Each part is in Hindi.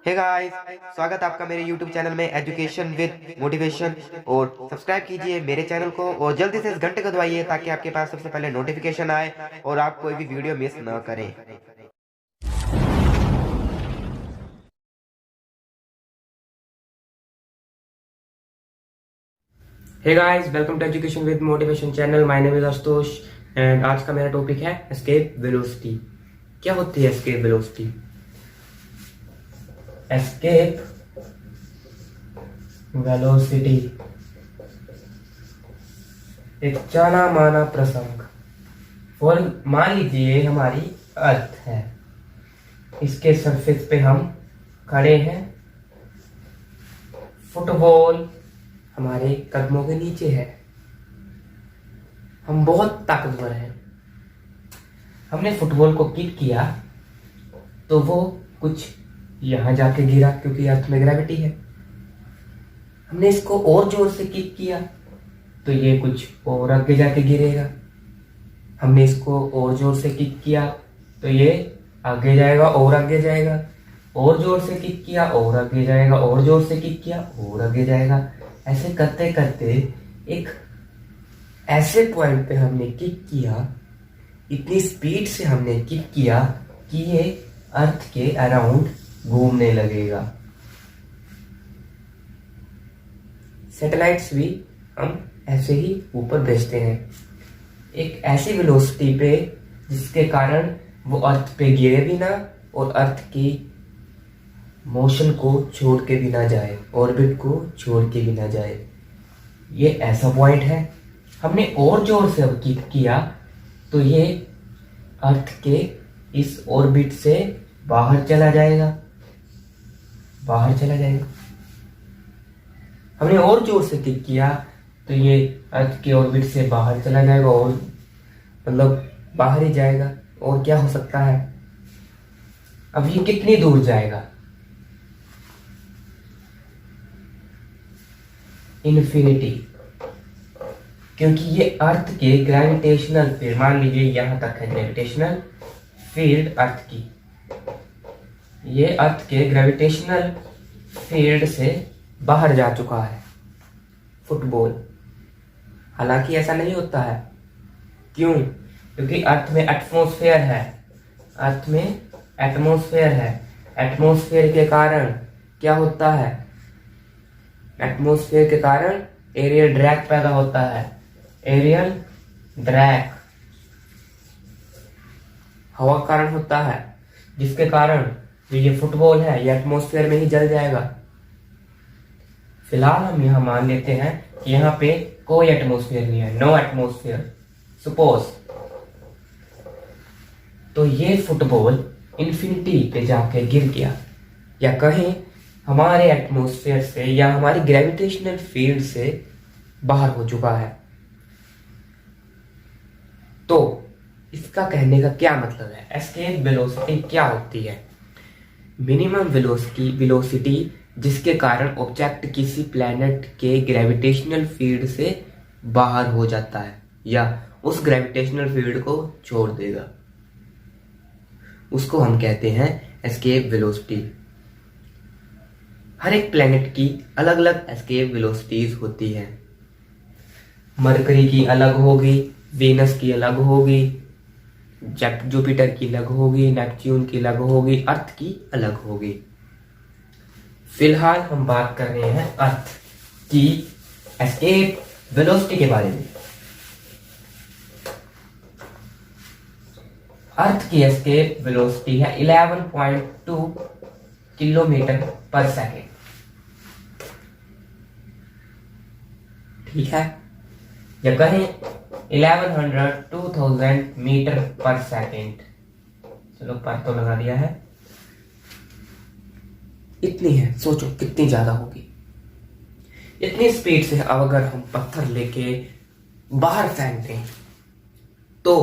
हे गाइस, स्वागत है आपका मेरे YouTube चैनल में एजुकेशन विद मोटिवेशन। और सब्सक्राइब कीजिए मेरे चैनल को और जल्दी से इस घंटे को दबाइए ताकि आपके पास सबसे पहले नोटिफिकेशन आए और आप कोई भी वीडियो मिस ना करें। Hey guys, welcome to education with motivation channel. My name is Ashutosh and आज का मेरा टॉपिक है एस्केप वेलोसिटी। क्या होती है एस्केप वेलोसिटी? एस्केप वेलोसिटी एक जाना माना प्रसंग। और मान लीजिए हमारी अर्थ है, इसके सरफेस पे हम खड़े हैं, फुटबॉल हमारे कदमों के नीचे है, हम बहुत ताकतवर हैं। हमने फुटबॉल को किक किया तो वो कुछ यहां जाके गिरा क्योंकि अर्थ में ग्रेविटी है। हमने इसको और जोर से किक किया तो ये कुछ और आगे जाके गिरेगा। हमने इसको और जोर से किक किया तो ये आगे जाएगा और आगे जाएगा, और जोर से किक किया और आगे जाएगा, और जोर से किक किया और आगे जाएगा। ऐसे करते करते एक ऐसे पॉइंट पे हमने किक किया, इतनी स्पीड से हमने किक किया कि ये अर्थ के अराउंड घूमने लगेगा। सैटेलाइट्स भी हम ऐसे ही ऊपर भेजते हैं एक ऐसी वेलोसिटी पे जिसके कारण वो अर्थ पे गिरे भी ना और अर्थ की मोशन को छोड़ के भी ना जाए, ऑर्बिट को छोड़ के भी ना जाए। ये ऐसा पॉइंट है। हमने और जोर से अब किक किया तो ये अर्थ के इस ऑर्बिट से बाहर चला जाएगा, बाहर चला जाएगा। हमने और जोर से किक किया तो ये अर्थ के ऑर्बिट से बाहर चला जाएगा, और मतलब बाहर ही जाएगा। और क्या हो सकता है? अब ये कितनी दूर जाएगा? इन्फिनिटी। क्योंकि ये अर्थ के ग्रेविटेशनल फील्ड, मान लीजिए यहां तक है ग्रेविटेशनल फील्ड अर्थ की, ये अर्थ के ग्रेविटेशनल फील्ड से बाहर जा चुका है फुटबॉल। हालांकि ऐसा नहीं होता है। क्यों? क्योंकि अर्थ में एटमॉस्फेयर है, अर्थ में एटमॉस्फेयर है। एटमॉस्फेयर के कारण क्या होता है? एटमॉस्फेयर के कारण एरियल ड्रैग पैदा होता है। एरियल ड्रैग हवा के कारण होता है, जिसके कारण जो ये फुटबॉल है ये एटमॉस्फेयर में ही जल जाएगा। फिलहाल हम यहां मान लेते हैं कि यहाँ पे कोई एटमॉस्फेयर नहीं है, नो एटमॉस्फेयर सपोज। तो ये फुटबॉल इन्फिनिटी पे जाके गिर गया, या कहें हमारे एटमॉस्फेयर से या हमारी ग्रेविटेशनल फील्ड से बाहर हो चुका है। तो इसका कहने का क्या मतलब है? एस्केप वेलोसिटी क्या होती है? मिनिमम वेलोसिटी जिसके कारण ऑब्जेक्ट किसी प्लैनेट के ग्रेविटेशनल फील्ड से बाहर हो जाता है या उस ग्रेविटेशनल फील्ड को छोड़ देगा, उसको हम कहते हैं एस्केप वेलोसिटी। हर एक प्लैनेट की अलग अलग एस्केप वेलोसिटीज होती हैं। मरकरी की अलग होगी, वीनस की अलग होगी, जुपिटर की अलग होगी, नेपच्यून की अलग होगी, अर्थ की अलग होगी। फिलहाल हम बात कर रहे हैं अर्थ की एस्केप वेलोसिटी के बारे में। अर्थ की एस्केप वेलोसिटी है 11.2 किलोमीटर पर सेकेंड। ठीक है, या कहें 1100 मीटर पर सेकेंड। चलो पर तो लगा दिया है। इतनी है, सोचो कितनी ज्यादा होगी। इतनी स्पीड से अब अगर हम पत्थर लेके बाहर फेंक दें तो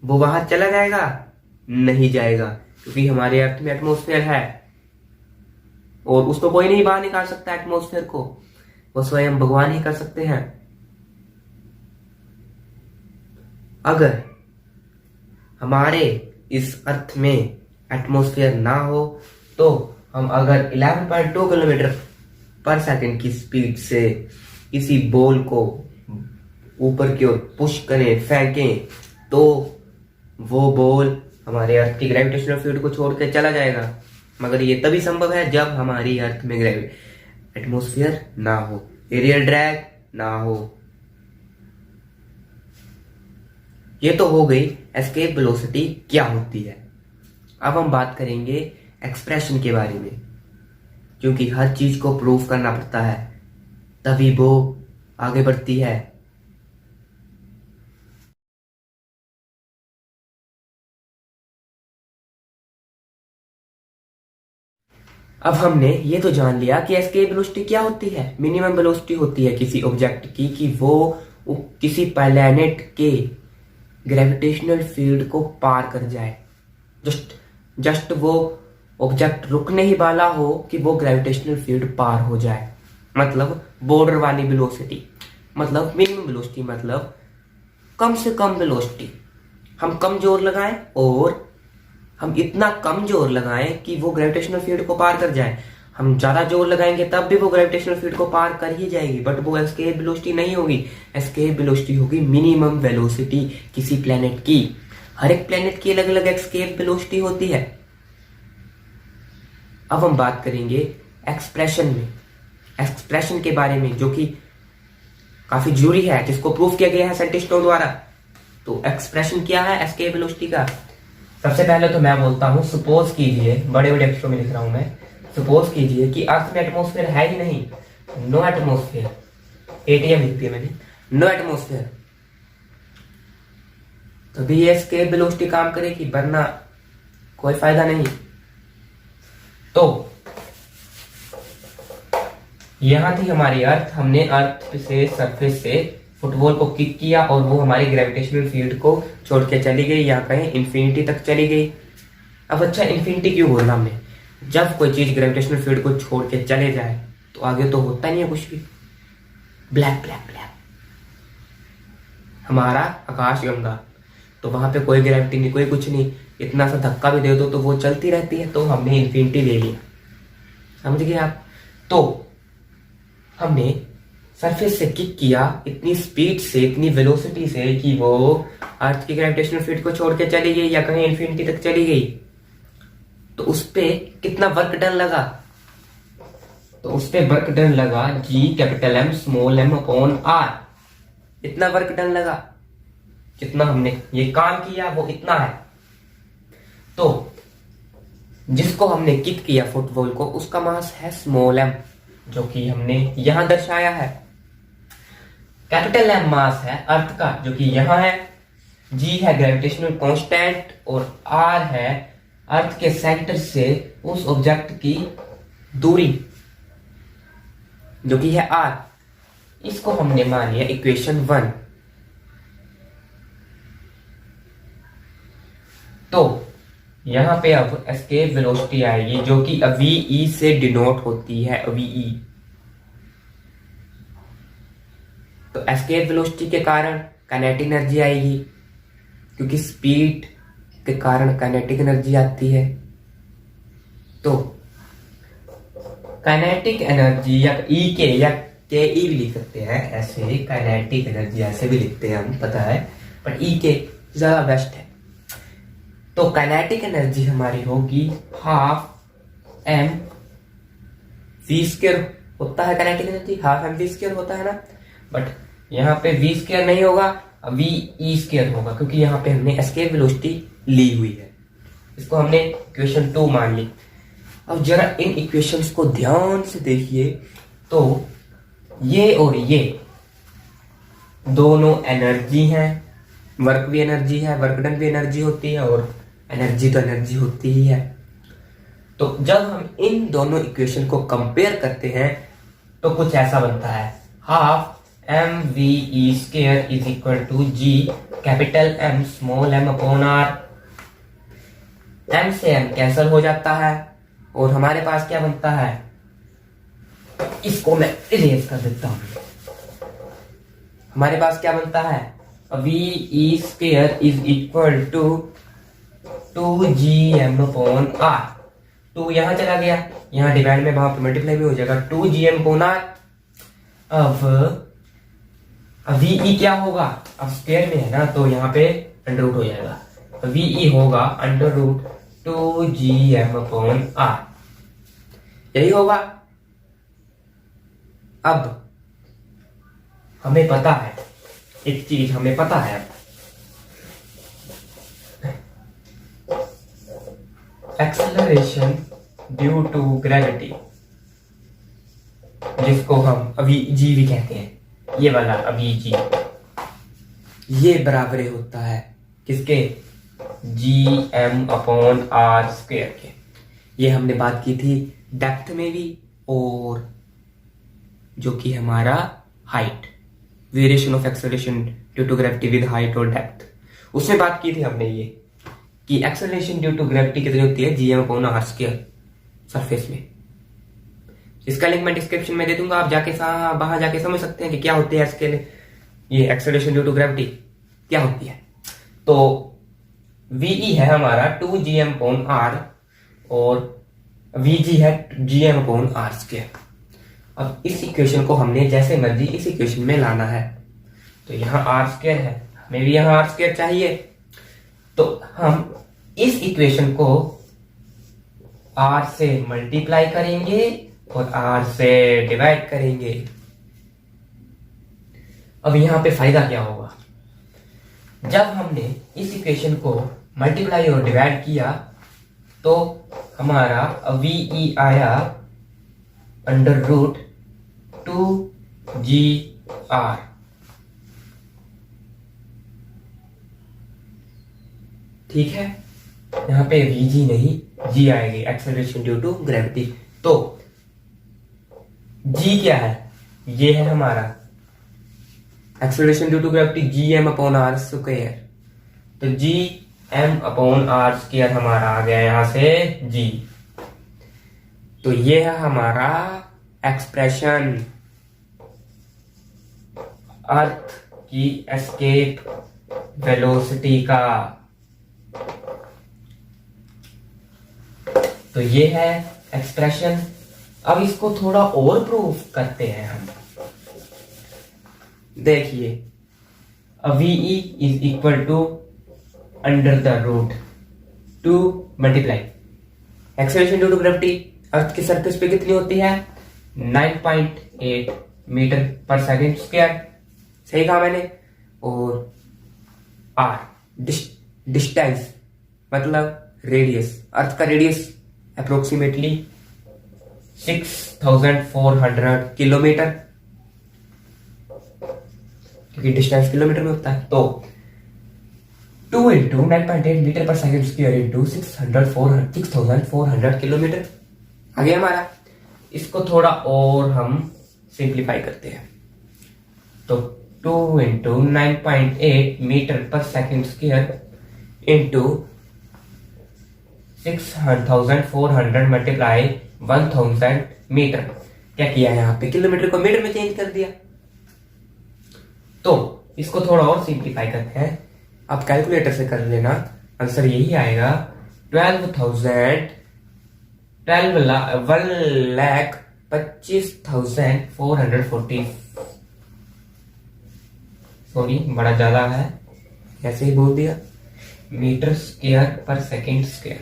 वो बाहर चला जाएगा? नहीं जाएगा, क्योंकि हमारे अर्थ में एटमॉस्फेयर है और उसको कोई नहीं बाहर निकाल सकता। एटमॉस्फेयर को वो स्वयं भगवान ही कर सकते हैं। अगर हमारे इस अर्थ में एटमॉस्फेयर ना हो तो हम अगर 11.2 किलोमीटर पर सेकंड की स्पीड से किसी बॉल को ऊपर की ओर पुश करें, फेंकें, तो वो बॉल हमारे अर्थ की ग्रेविटेशनल फील्ड को छोड़ के चला जाएगा। मगर ये तभी संभव है जब हमारी अर्थ में एटमॉस्फेयर ना हो, एरियल ड्रैग ना हो। ये तो हो गई एस्केप वेलोसिटी क्या होती है। अब हम बात करेंगे एक्सप्रेशन के बारे में, क्योंकि हर चीज को प्रूफ करना पड़ता है तभी वो आगे बढ़ती है। अब हमने ये तो जान लिया कि एस्केप वेलोसिटी क्या होती है। मिनिमम वेलोसिटी होती है किसी ऑब्जेक्ट की कि वो किसी प्लैनेट के ग्रेविटेशनल फील्ड को पार कर जाए। जस्ट वो ऑब्जेक्ट रुकने ही वाला हो कि वो ग्रेविटेशनल फील्ड पार हो जाए, मतलब बॉर्डर वाली वेलोसिटी। मतलब मिनिमम वेलोसिटी मतलब कम से कम वेलोसिटी। हम कम जोर लगाएं और हम इतना कम जोर लगाएं कि वो ग्रेविटेशनल फील्ड को पार कर जाए। हम ज्यादा जोर लगाएंगे तब भी वो ग्रेविटेशनल फील्ड को पार कर ही जाएगी, बट वो एस्केप वेलोसिटी नहीं होगी। एस्केप वेलोसिटी होगी मिनिमम वेलोसिटी किसी प्लेनेट की। हर एक प्लेनेट की अलग अलग एस्केप वेलोसिटी होती है। अब हम बात करेंगे एक्सप्रेशन के बारे में, जो कि काफी जरूरी है, जिसको प्रूफ किया गया है साइंटिस्टों द्वारा। तो एक्सप्रेशन क्या है एस्केप वेलोसिटी का? सबसे पहले तो मैं बोलता हूं, सपोज कीजिए, बड़े बड़े अक्षरों में लिख रहा हूं मैं, सपोज कीजिए कि अर्थ में एटमॉस्फेयर है ही नहीं, नो एटमॉस्फेयर, एटीएम लिख दिया मैंने, नो एटमॉस्फेयर, तभी ये एस्केप वेलोसिटी काम करेगी, वरना कोई फायदा नहीं। तो यहां थी हमारी अर्थ, हमने अर्थ से सरफेस से फुटबॉल को किक किया और वो हमारी ग्रेविटेशनल फील्ड को छोड़ के चली गई, या कहीं इन्फिनिटी तक चली गई। अब अच्छा, इन्फिनिटी क्यों बोलना हमने? जब कोई चीज ग्रेविटेशनल फील्ड को छोड़ के चले जाए तो आगे तो होता नहीं है कुछ भी, ब्लैक ब्लैक ब्लैक, हमारा आकाश गंगा। तो वहां पे कोई ग्रेविटी नहीं, कोई कुछ नहीं, इतना सा धक्का भी दे दो तो वो चलती रहती है। तो हमने इन्फिनिटी ले लिया, समझ गए आप? तो हमने सरफेस से किक किया इतनी स्पीड से, इतनी वेलोसिटी से कि वो अर्थ की ग्रेविटेशनल फील्ड को छोड़ के चली गई या कहीं इन्फिनिटी तक चली गई। तो उस पे कितना वर्क डन लगा? तो उस पे वर्क डन लगा G capital M small m upon R। इतना वर्क डन लगा, जितना हमने ये काम किया वो इतना है। तो जिसको हमने किक किया फुटबॉल को, उसका मास है स्मॉल m, जो कि हमने यहां दर्शाया है। कैपिटल M मास है अर्थ का, जो कि यहां है। G है ग्रेविटेशनल कांस्टेंट और R है अर्थ के सेंटर से उस ऑब्जेक्ट की दूरी, जो कि है R। इसको हमने मान लिया इक्वेशन 1। तो यहां पे अब एस्केप वेलोसिटी आएगी, जो कि VE से डिनोट होती है, VE। तो एस्केप वेलोसिटी के कारण काइनेटिक एनर्जी आएगी, क्योंकि स्पीड के कारण काइनेटिक एनर्जी आती है। तो काइनेटिक एनर्जी या ई के या के ई भी लिख सकते हैं, ऐसे काइनेटिक एनर्जी ऐसे भी लिखते हैं हम, पता है, पर ई के ज्यादा बेस्ट है। तो काइनेटिक एनर्जी हमारी होगी हाफ एम वी स्क्वायर होता है। Kinetic energy half M V square होता है ना, बट यहाँ पे वी स्क्वायर नहीं होगा, वी ई स्क्वायर होगा, क्योंकि यहाँ पे हमने एस्केप वेलोसिटी ली हुई है। इसको हमने इक्वेशन 2 मान ली। अब जरा इन इक्वेशंस को ध्यान से देखिए, तो ये और ये दोनों एनर्जी हैं, वर्क भी एनर्जी है, वर्क डन भी एनर्जी होती है, और एनर्जी तो एनर्जी होती ही है। तो जब हम इन दोनों इक्वेशन को कंपेयर करते हैं तो कुछ ऐसा बनता है, half M V E square is equal to G capital M small M upon R. M से एम कैंसल हो जाता है और हमारे पास क्या बनता है, इसको मैं इरेज कर देता हूं। हमारे पास क्या बनता है, V E square is equal to 2gm upon R. 2 यहाँ चला गया, यहाँ डिवाइड में वहां पे मल्टीप्लाई भी हो जाएगा, 2gm अपॉन r। अब VE क्या होगा, अब स्क्वायर में है ना तो यहाँ पे अंडर रूट हो जाएगा, VE होगा under root 2gm upon r, यही होगा। अब हमें पता है एक चीज, हमें पता है एक्सेलरेशन ड्यू टू ग्रेविटी, जिसको हम अभी जी भी कहते हैं, ये वाला अभी जी, ये बराबर होता है किसके, gm अपॉन r स्क्वायर के। ये हमने बात की थी डेप्थ में भी, और जो कि हमारा height, variation of acceleration due to gravity with height और डेप्थ, उसमें बात की थी हमने ये कि एक्सेलरेशन ड्यू टू ग्रेविटी कितनी होती है, gm upon r square surface में। इसका लिंक मैं डिस्क्रिप्शन में दे दूंगा, आप जाके वहां जाके समझ सकते हैं कि क्या होती है इसके लिए, ये एक्सेलरेशन ड्यू टू ग्रेविटी क्या होती है। तो VE है हमारा 2gm अपॉन r और VG है gm अपॉन r स्क्वायर। अब इस इक्वेशन को हमने जैसे मर्जी इस इक्वेशन में लाना है, तो यहाँ r स्क्वायर है, हमें भी यहाँ r स्क्वायर चाहिए, तो हम इस इक्वेशन को r से मल्टीप्लाई करेंगे और r से डिवाइड करेंगे। अब यहां पे फायदा क्या होगा, जब हमने इस इक्वेशन को मल्टीप्लाई और डिवाइड किया तो हमारा VE आया अंडर रूट 2gr, ठीक है। यहां पे VG नहीं G आएगी, एक्सेलरेशन ड्यू टू ग्रेविटी। तो G क्या है, ये है हमारा acceleration due to gravity gm upon r square, तो gm अपॉन r स्क्वायर हमारा आ गया यहां से G। तो ये है हमारा एक्सप्रेशन अर्थ की एस्केप वेलोसिटी का। तो ये है एक्सप्रेशन। अब इसको थोड़ा और प्रूफ करते हैं हम, देखिए VE is equal to under the root 2 multiply acceleration due to gravity earth की सरफेस पे कितनी होती है, 9.8 मीटर पर सेकेंड स्क्वायर, सही कहा मैंने, और r डिस्टेंस मतलब रेडियस, अर्थ का रेडियस अप्रोक्सीमेटली 6400 किलोमीटर, क्योंकि डिस्टेंस किलोमीटर में होता है। तो 2 into 9.8 metre per second square into 6400 kilometre आ गया हमारा। इसको थोड़ा और हम सिंप्लीफाई करते हैं, तो 2 into 9.8 metre per second square into 6400 multiply 1000 metre, क्या किया है यहाँ पे, किलोमीटर को मीटर में चेंज कर दिया। तो इसको थोड़ा और सिंप्लीफाई करते हैं, आप कैलकुलेटर से कर लेना, आंसर यही आएगा 1,25,440, सॉरी बड़ा ज्यादा है, ऐसे ही बोल दिया, metre square per second square,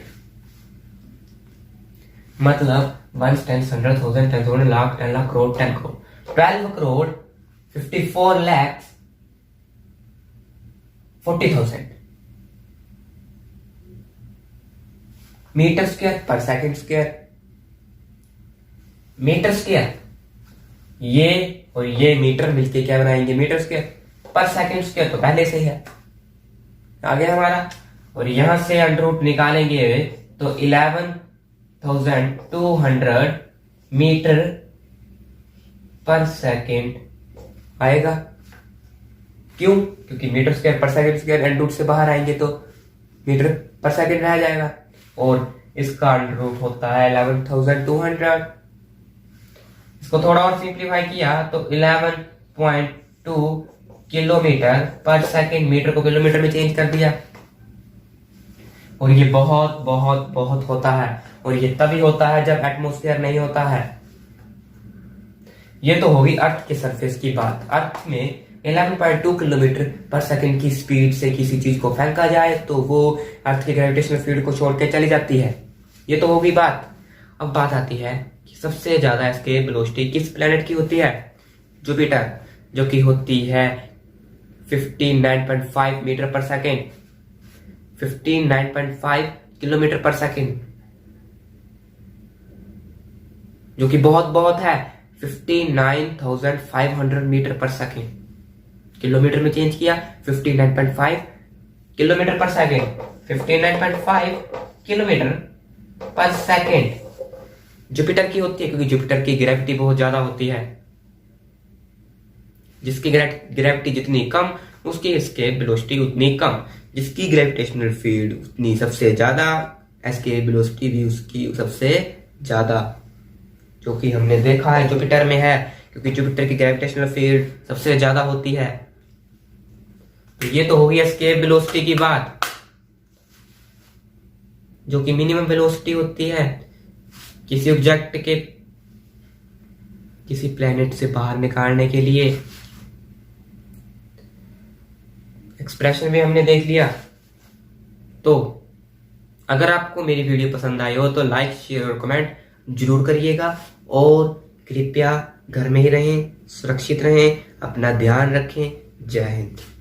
मतलब 1 10 100,000 10 1 lakh 10 lakh crore 10 crore 12 crore 54 lakhs 40,000 metre square per second square. Metre square ये और ये मीटर मिलके क्या बनाएंगे, metre square. Per second square तो पहले से ही है, आ गया हमारा। और यहां से अंडर रूट निकालेंगे तो 11,200 मीटर पर सेकेंड आएगा। क्यों? क्योंकि metre square per second square under root से बाहर आएंगे तो मीटर पर सेकेंड रह जाएगा, और इसका अंडर रूट होता है 11,200। इसको थोड़ा और सिंप्लीफाई किया तो 11.2 किलोमीटर पर सेकेंड, मीटर को किलोमीटर में चेंज कर दिया, और ये बहुत बहुत बहुत होता है, और ये तभी होता है जब एटमॉस्फेयर नहीं होता है। ये तो होगी अर्थ के सरफेस की बात। अर्थ में 11.2 किलोमीटर पर सेकंड की स्पीड से किसी चीज को फेंका जाए तो वो अर्थ के ग्रेविटेशनल फील्ड को छोड़ के चली जाती है। ये तो होगी बात। अब बात आती है कि सबसे ज्यादा एस्केप वेलोसिटी किस प्लेनेट की होती है? जुपिटर, जो कि होती है 59.5 मीटर पर सेकेंड, 59.5 किलोमीटर पर सेकेंड, जो कि बहुत बहुत है। 59,500 मीटर पर सेकेंड, किलोमीटर में चेंज किया, 59.5 किलोमीटर पर सेकेंड, 59.5 किलोमीटर पर सेकेंड जुपिटर की होती है, क्योंकि जुपिटर की ग्रेविटी बहुत ज्यादा होती है। जिसकी ग्रेविटी जितनी कम, उसकी एस्केप वेलोसिटी उतनी कम। जिसकी ग्रेविटेशनल फील्ड उतनी सबसे ज्यादा, एस्केप वेलोसिटी भी उसकी सबसे ज्यादा, जो कि हमने देखा है जुपिटर में है, क्योंकि जुपिटर की ग्रेविटेशनल फील्ड सबसे ज्यादा होती है। तो ये तो होगी एस्केप वेलोसिटी की बात, जो कि मिनिमम वेलोसिटी होती है किसी ऑब्जेक्ट के किसी प्लेनेट से बाहर निकालने के लिए। एक्सप्रेशन भी हमने देख लिया। तो अगर आपको मेरी वीडियो पसंद आई हो तो लाइक, शेयर और कमेंट जरूर करिएगा, और कृपया घर में ही रहें, सुरक्षित रहें, अपना ध्यान रखें। जय हिंद।